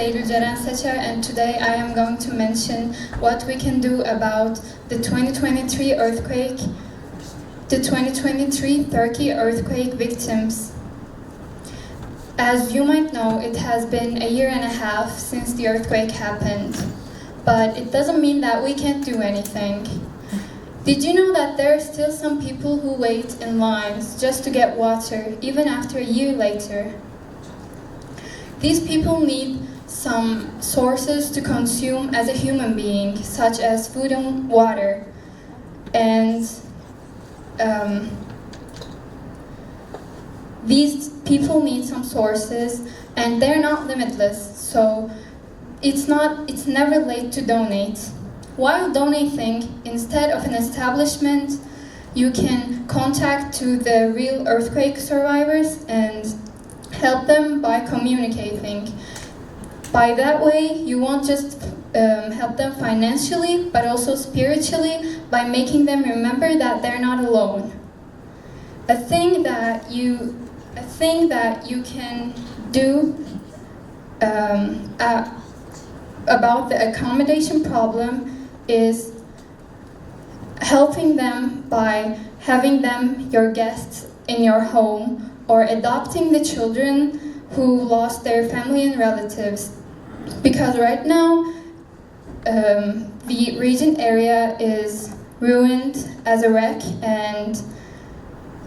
Eylül Ceren Seçer, and today I am going to mention what we can do about the 2023 earthquake, the 2023 Turkey earthquake victims. As you might know, it has been a year and a half since the earthquake happened, but it doesn't mean that we can't do anything. Did you know that there are still some people who wait in lines just to get water, even after a year later? These people need some sources to consume as a human being, such as food and water. And these people need some sources, and they're not limitless, so it's never late to donate. While donating, instead of an establishment, you can contact to the real earthquake survivors and help them by communicating. By that way, you won't just help them financially, but also spiritually by making them remember that they're not alone. A thing that you can do about the accommodation problem is helping them by having them your guests in your home, or adopting the children who lost their family and relatives. Because right now, the region area is ruined as a wreck, and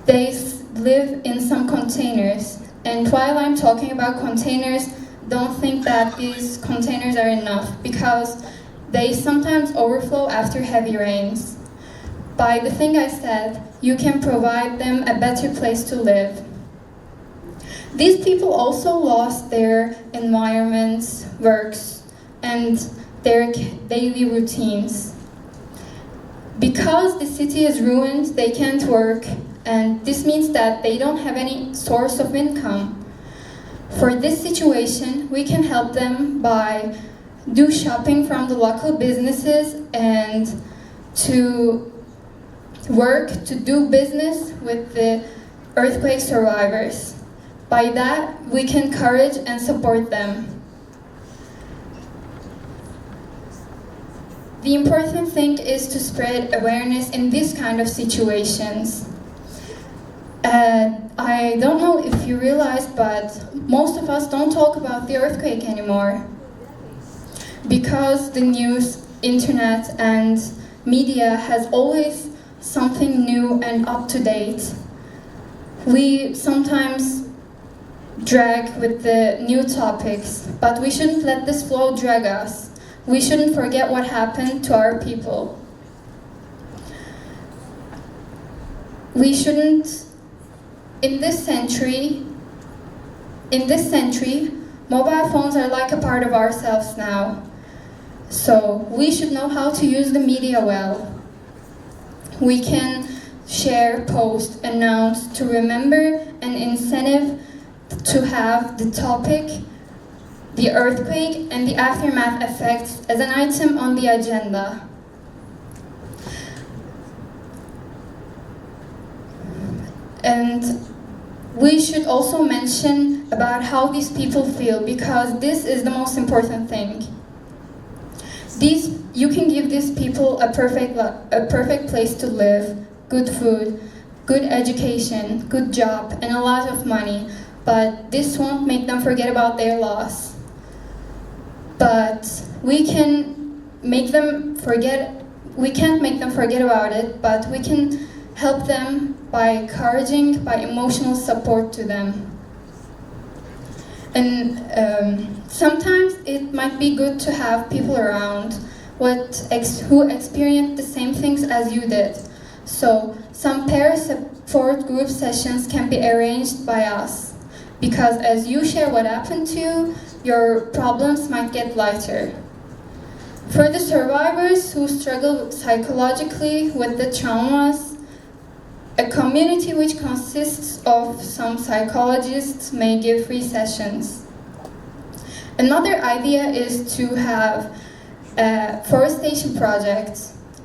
they live in some containers. And while I'm talking about containers, don't think that these containers are enough, because they sometimes overflow after heavy rains. By the thing I said, you can provide them a better place to live. These people also lost their environments, works, and their daily routines. Because the city is ruined, they can't work, and this means that they don't have any source of income. For this situation, we can help them by do shopping from the local businesses and to work to do business with the earthquake survivors. By that, we can encourage and support them. The important thing is to spread awareness in these kind of situations. I don't know if you realize, but most of us don't talk about the earthquake anymore. Because the news, internet, and media has always something new and up to date, we sometimes drag with the new topics, but we shouldn't let this flow drag us. We shouldn't forget what happened to our people. We shouldn't, in this century, mobile phones are like a part of ourselves now. So we should know how to use the media well. We can share, post, announce to remember an incentive to have the topic, the earthquake, and the aftermath effects as an item on the agenda. And we should also mention about how these people feel, because this is the most important thing. You can give these people a perfect place to live, good food, good education, good job, and a lot of money, but this won't make them forget about their loss. But we can't make them forget about it, but we can help them by encouraging, by emotional support to them. And sometimes it might be good to have people around who experienced the same things as you did. So some pair support group sessions can be arranged by us, because as you share what happened to you, your problems might get lighter. For the survivors who struggle psychologically with the traumas, a community which consists of some psychologists may give free sessions. Another idea is to have a forestation project.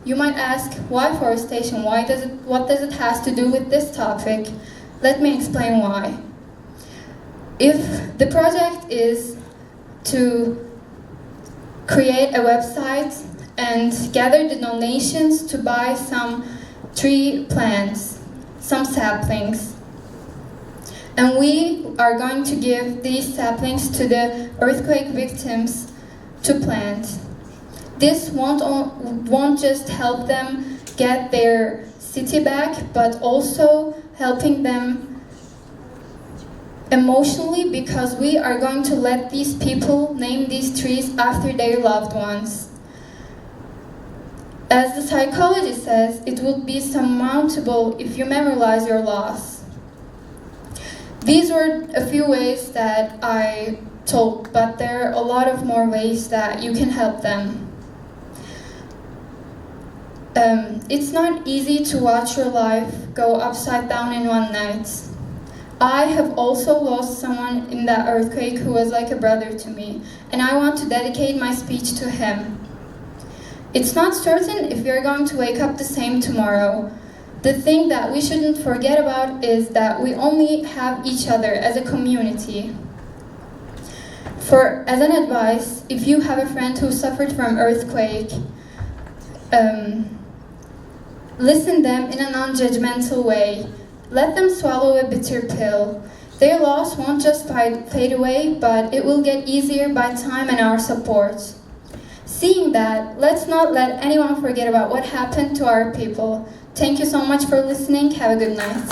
You might ask, why forestation? What does it have to do with this topic? Let me explain why. If the project is to create a website and gather the donations to buy some tree plants, some saplings. And we are going to give these saplings to the earthquake victims to plant. This won't just help them get their city back, but also helping them emotionally, because we are going to let these people name these trees after their loved ones. As the psychologist says, it will be surmountable if you memorize your loss. These were a few ways that I told, but there are a lot of more ways that you can help them. It's not easy to watch your life go upside down in one night. I have also lost someone in that earthquake who was like a brother to me, and I want to dedicate my speech to him. It's not certain if we are going to wake up the same tomorrow. The thing that we shouldn't forget about is that we only have each other as a community. As an advice, if you have a friend who suffered from earthquake, listen them in a non-judgmental way. Let them swallow a bitter pill. Their loss won't just fade away, but it will get easier by time and our support. Seeing that, let's not let anyone forget about what happened to our people. Thank you so much for listening. Have a good night.